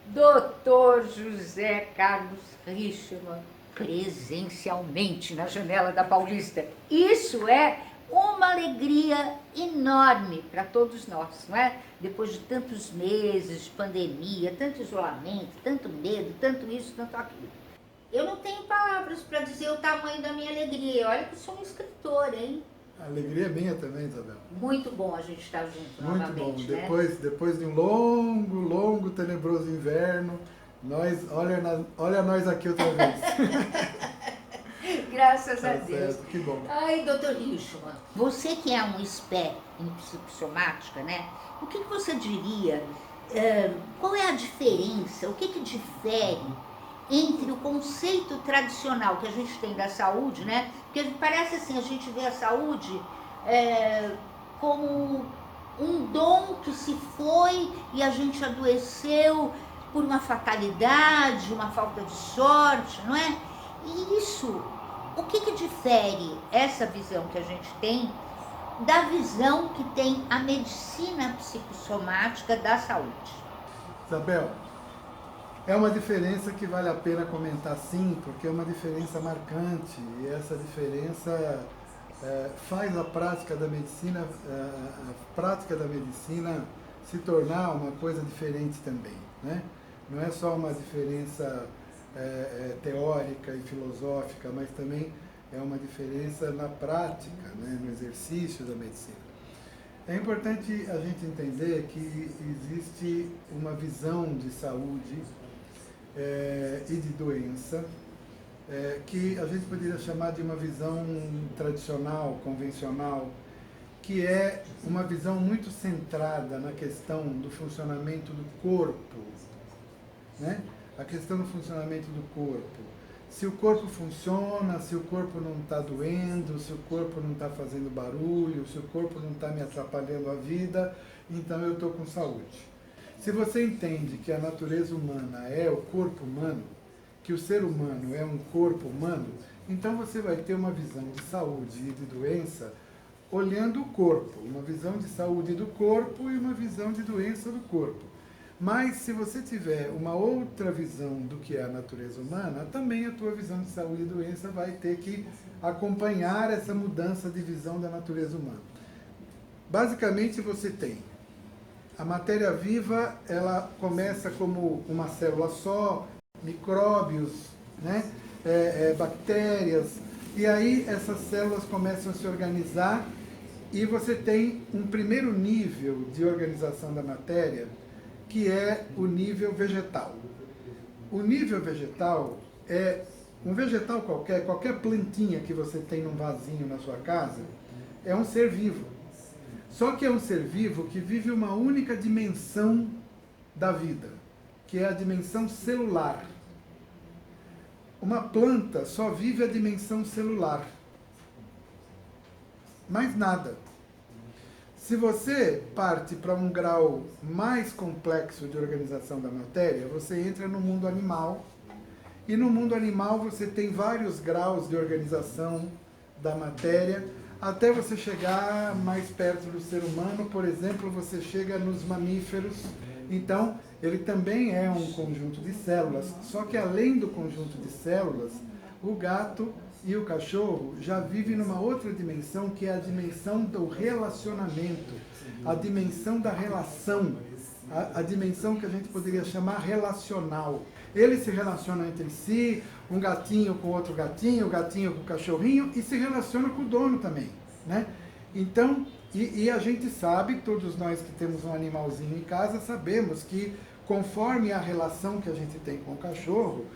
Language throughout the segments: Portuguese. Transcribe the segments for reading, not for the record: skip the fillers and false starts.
Doutor José Carlos Richman, presencialmente na janela da Paulista. Isso é uma alegria enorme para todos nós, não é? Depois de tantos meses de pandemia, tanto isolamento, tanto medo, tanto isso, tanto aquilo. Eu não tenho palavras para dizer o tamanho da minha alegria. Olha que eu sou um escritor, hein? A alegria é minha também, Isabel. Muito bom a gente estar junto Muito novamente, bom. né? Depois de um longo, tenebroso inverno, olha nós aqui outra vez. Graças a Tá Deus. certo, que bom. Ai, doutor Richman, você que é um expert em psicossomática, né? O que você diria, qual é a diferença, o que difere entre o conceito tradicional que a gente tem da saúde, né? Porque parece assim, a gente vê a saúde como um dom que se foi e a gente adoeceu por uma fatalidade, uma falta de sorte, não é? E isso, o que difere essa visão que a gente tem da visão que tem a medicina psicossomática da saúde? Isabel, é uma diferença que vale a pena comentar sim, porque é uma diferença marcante e essa diferença faz a prática da medicina, se tornar uma coisa diferente também, né? Não é só uma diferença teórica e filosófica, mas também é uma diferença na prática, né? No exercício da medicina. É importante a gente entender que existe uma visão de saúde e de doença que a gente poderia chamar de uma visão tradicional, convencional, que é uma visão muito centrada na questão do funcionamento do corpo, né? A questão do funcionamento do corpo. Se o corpo funciona, se o corpo não está doendo, se o corpo não está fazendo barulho, se o corpo não está me atrapalhando a vida, então eu estou com saúde. Se você entende que a natureza humana é o corpo humano, que o ser humano é um corpo humano, então você vai ter uma visão de saúde e de doença olhando o corpo, uma visão de saúde do corpo e uma visão de doença do corpo. Mas se você tiver uma outra visão do que é a natureza humana, também a tua visão de saúde e doença vai ter que acompanhar essa mudança de visão da natureza humana. Basicamente você tem a matéria viva, ela começa como uma célula só, micróbios, né? Bactérias, e aí essas células começam a se organizar e você tem um primeiro nível de organização da matéria, que é o nível vegetal. O nível vegetal é um vegetal qualquer plantinha que você tem num vasinho na sua casa, é um ser vivo. Só que é um ser vivo que vive uma única dimensão da vida, que é a dimensão celular. Uma planta só vive a dimensão celular. Mais nada. Se você parte para um grau mais complexo de organização da matéria, você entra no mundo animal. E no mundo animal você tem vários graus de organização da matéria, até você chegar mais perto do ser humano. Por exemplo, você chega nos mamíferos. Então, ele também é um conjunto de células, só que além do conjunto de células, o gato e o cachorro já vivem numa outra dimensão, que é a dimensão do relacionamento, a dimensão da relação, a dimensão que a gente poderia chamar relacional. Eles se relacionam entre si, um gatinho com outro gatinho, o gatinho com o cachorrinho, e se relacionam com o dono também, né? Então, e a gente sabe, todos nós que temos um animalzinho em casa, sabemos que conforme a relação que a gente tem com o cachorro,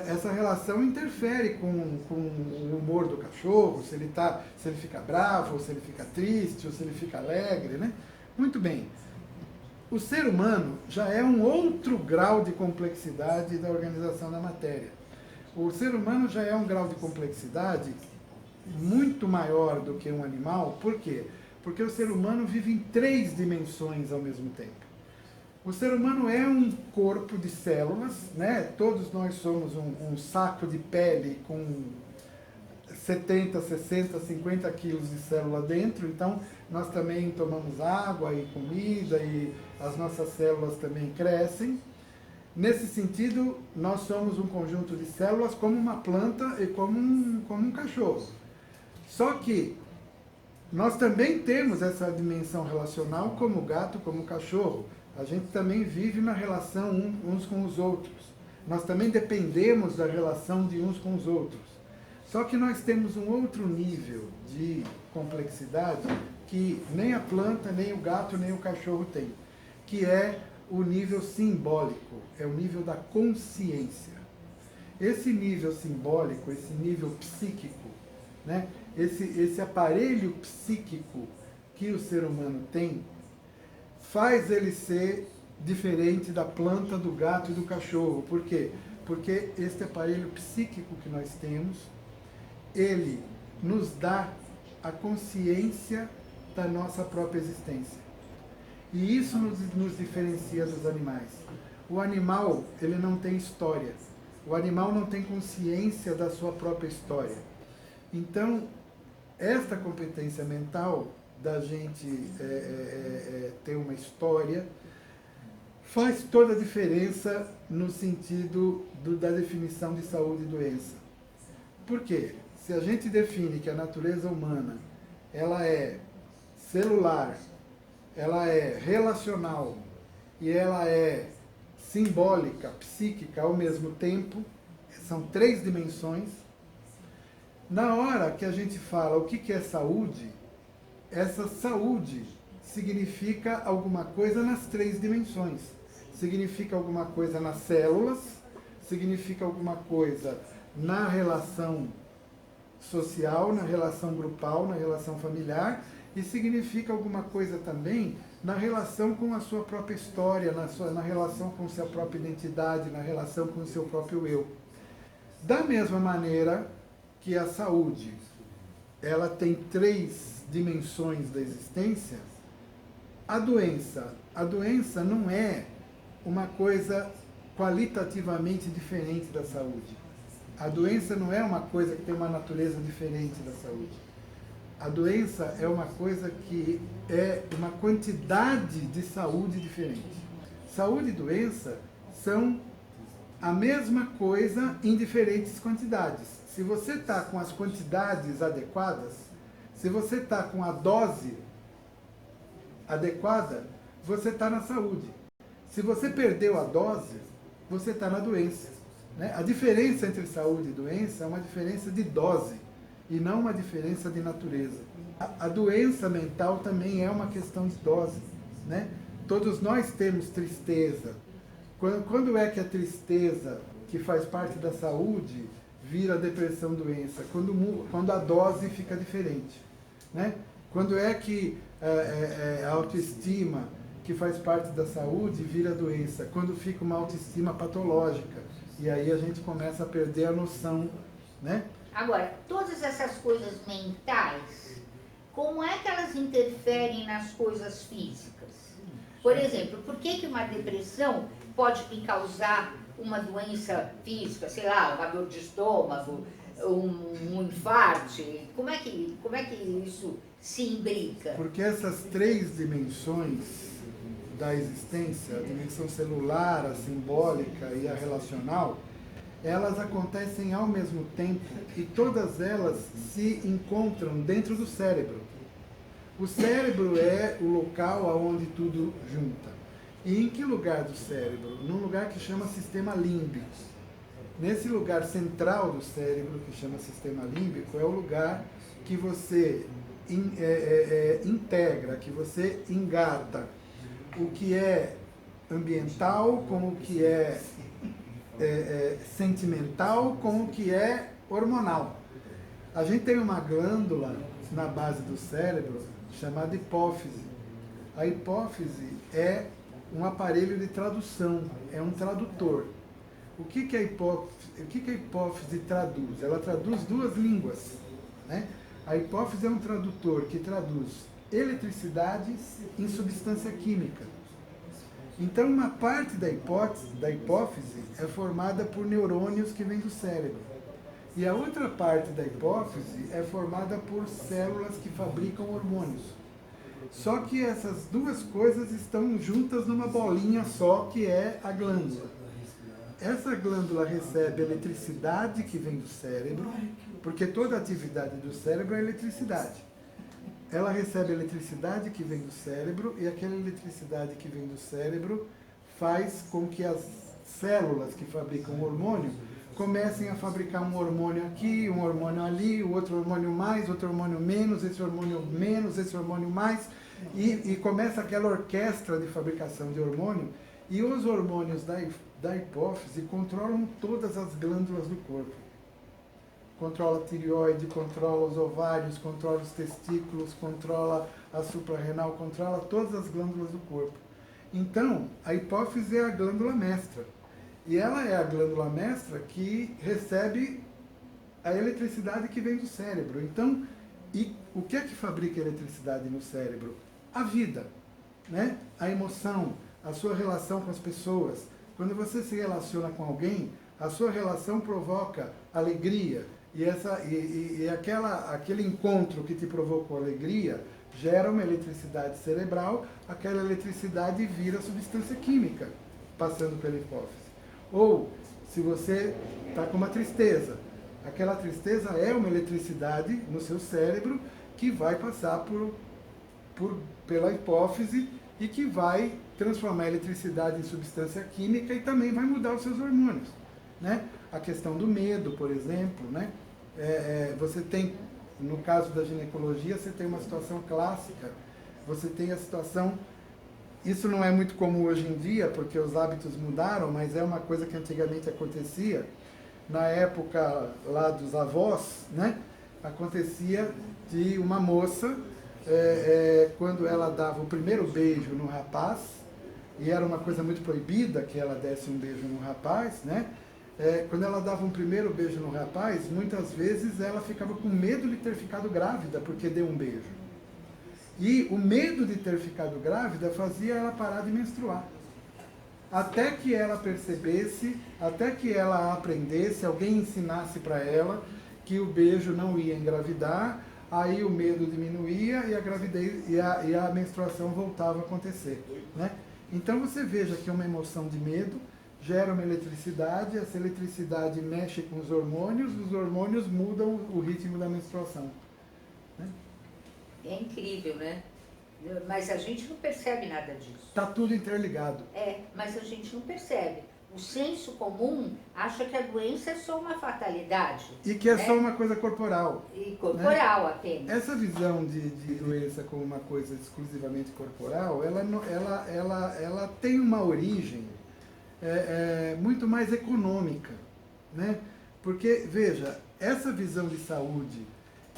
essa relação interfere com o humor do cachorro, se ele fica bravo, ou se ele fica triste, ou se ele fica alegre, né? Muito bem. O ser humano já é um outro grau de complexidade da organização da matéria. O ser humano já é um grau de complexidade muito maior do que um animal. Por quê? Porque o ser humano vive em 3 dimensões ao mesmo tempo. O ser humano é um corpo de células, né? Todos nós somos um saco de pele com 70, 60, 50 quilos de célula dentro, então nós também tomamos água e comida e as nossas células também crescem. Nesse sentido, nós somos um conjunto de células como uma planta e como um cachorro. Só que nós também temos essa dimensão relacional como o gato, como o cachorro. A gente também vive na relação uns com os outros. Nós também dependemos da relação de uns com os outros. Só que nós temos um outro nível de complexidade que nem a planta, nem o gato, nem o cachorro tem, que é o nível simbólico, é o nível da consciência. Esse nível simbólico, esse nível psíquico, né? Esse aparelho psíquico que o ser humano tem, faz ele ser diferente da planta, do gato e do cachorro. Por quê? Porque este aparelho psíquico que nós temos, ele nos dá a consciência da nossa própria existência. E isso nos diferencia dos animais. O animal, ele não tem história. O animal não tem consciência da sua própria história. Então, esta competência mental da gente ter uma história faz toda a diferença no sentido da definição de saúde e doença. Por quê? Se a gente define que a natureza humana ela é celular, ela é relacional e ela é simbólica, psíquica ao mesmo tempo, são 3 dimensões. Na hora que a gente fala o que é saúde, essa saúde significa alguma coisa nas 3 dimensões. Significa alguma coisa nas células, significa alguma coisa na relação social, na relação grupal, na relação familiar, e significa alguma coisa também na relação com a sua própria história, na relação com a sua própria identidade, na relação com o seu próprio eu. Da mesma maneira que a saúde, ela tem 3 dimensões da existência, a doença não é uma coisa qualitativamente diferente da saúde. A doença não é uma coisa que tem uma natureza diferente da saúde. A doença é uma coisa que é uma quantidade de saúde diferente. Saúde e doença são a mesma coisa em diferentes quantidades. Se você está com as quantidades adequadas, se você está com a dose adequada, você está na saúde. Se você perdeu a dose, você está na doença. Né? A diferença entre saúde e doença é uma diferença de dose e não uma diferença de natureza. A doença mental também é uma questão de dose. Né? Todos nós temos tristeza. Quando é que a tristeza, que faz parte da saúde, vira depressão, doença? Quando a dose fica diferente. Né? Quando é que a autoestima, que faz parte da saúde, vira doença? Quando fica uma autoestima patológica. E aí a gente começa a perder a noção, né? Agora, todas essas coisas mentais, como é que elas interferem nas coisas físicas? Por exemplo, por que uma depressão pode me causar uma doença física, sei lá, uma dor de estômago, um infarto? Como é que isso se imbrica? Porque essas 3 dimensões da existência, a dimensão celular, a simbólica e a relacional, elas acontecem ao mesmo tempo e todas elas se encontram dentro do cérebro. O cérebro é o local onde tudo junta. E em que lugar do cérebro? Num lugar que chama sistema límbico. Nesse lugar central do cérebro, que chama sistema límbico, é o lugar que você integra, que você engata o que é ambiental com o que é sentimental com o que é hormonal. A gente tem uma glândula na base do cérebro chamada hipófise. A hipófise é um aparelho de tradução, é um tradutor. O que a hipófise traduz? Ela traduz 2 línguas. Né? A hipófise é um tradutor que traduz eletricidade em substância química. Então, uma parte da hipófise é formada por neurônios que vêm do cérebro. E a outra parte da hipófise é formada por células que fabricam hormônios. Só que essas 2 coisas estão juntas numa bolinha só, que é a glândula. essa glândula recebe eletricidade que vem do cérebro, porque toda atividade do cérebro é eletricidade. Ela recebe eletricidade que vem do cérebro e aquela eletricidade que vem do cérebro faz com que as células que fabricam o hormônio comecem a fabricar um hormônio aqui, um hormônio ali, outro hormônio mais, outro hormônio menos, esse hormônio mais, e começa aquela orquestra de fabricação de hormônio, e os hormônios da hipófise controlam todas as glândulas do corpo. Controla a tireoide, controla os ovários, controla os testículos, controla a suprarrenal, controla todas as glândulas do corpo. Então, a hipófise é a glândula mestra. E ela é a glândula mestra que recebe a eletricidade que vem do cérebro. Então, e o que é que fabrica eletricidade no cérebro? A vida, né? A emoção, a sua relação com as pessoas. Quando você se relaciona com alguém, a sua relação provoca alegria. E aquele encontro que te provocou alegria gera uma eletricidade cerebral, aquela eletricidade vira substância química, passando pela hipófise. Ou, se você está com uma tristeza, aquela tristeza é uma eletricidade no seu cérebro que vai passar pela hipófise e que vai transformar a eletricidade em substância química e também vai mudar os seus hormônios, né? A questão do medo, por exemplo, né? Você tem, no caso da ginecologia, você tem uma situação clássica, você tem a situação, isso não é muito comum hoje em dia, porque os hábitos mudaram, mas é uma coisa que antigamente acontecia, na época lá dos avós, né? Acontecia de uma moça, quando ela dava o primeiro beijo no rapaz, e era uma coisa muito proibida que ela desse um beijo no rapaz, né? Quando ela dava um primeiro beijo no rapaz, muitas vezes ela ficava com medo de ter ficado grávida porque deu um beijo. E o medo de ter ficado grávida fazia ela parar de menstruar. Até que ela percebesse, até que ela aprendesse, alguém ensinasse para ela que o beijo não ia engravidar, aí o medo diminuía e a gravidez e a menstruação voltava a acontecer, né? Então você veja que uma emoção de medo gera uma eletricidade, essa eletricidade mexe com os hormônios mudam o ritmo da menstruação, né? É incrível, né? Mas a gente não percebe nada disso. Está tudo interligado. Mas a gente não percebe. O senso comum acha que a doença é só uma fatalidade. E que é, né, né? só uma coisa corporal. E corporal, né? apenas. Essa visão de doença como uma coisa exclusivamente corporal, ela tem uma origem muito mais econômica, né? Porque, veja, essa visão de saúde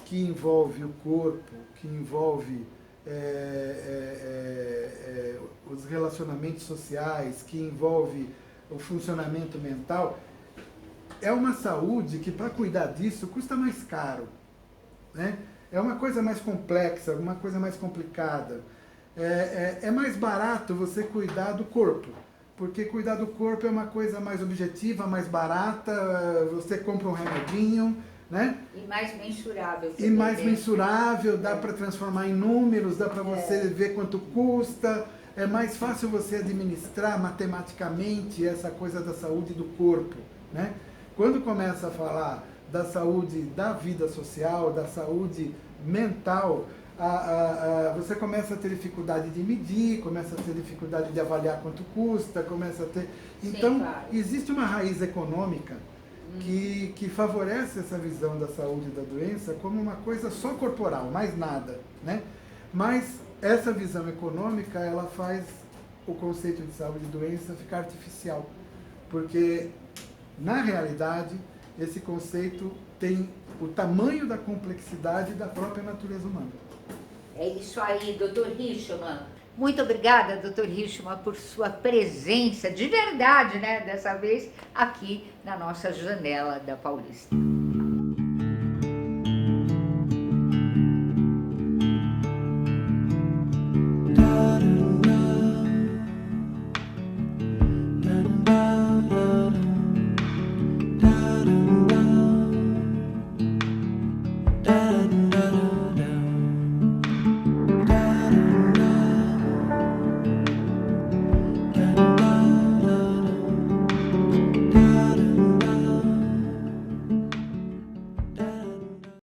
que envolve o corpo, que envolve os relacionamentos sociais, que envolve o funcionamento mental, é uma saúde que, para cuidar disso, custa mais caro, né? É uma coisa mais complexa, uma coisa mais complicada. É mais barato você cuidar do corpo, porque cuidar do corpo é uma coisa mais objetiva, mais barata, você compra um remedinho, né? E mais mensurável. E mais mensurável, dá para transformar em números, dá para você ver quanto custa. É mais fácil você administrar matematicamente essa coisa da saúde do corpo, né? Quando começa a falar da saúde da vida social, da saúde mental, você começa a ter dificuldade de medir, começa a ter dificuldade de avaliar quanto custa, começa a ter... Então, sim, claro, existe uma raiz econômica que favorece essa visão da saúde e da doença como uma coisa só corporal, mais nada, né? Mas essa visão econômica, ela faz o conceito de saúde e doença ficar artificial, porque, na realidade, esse conceito tem o tamanho da complexidade da própria natureza humana. É isso aí, Dr. Hirschman. Muito obrigada, Dr. Hirschman, por sua presença de verdade, né, dessa vez, aqui na nossa janela da Paulista.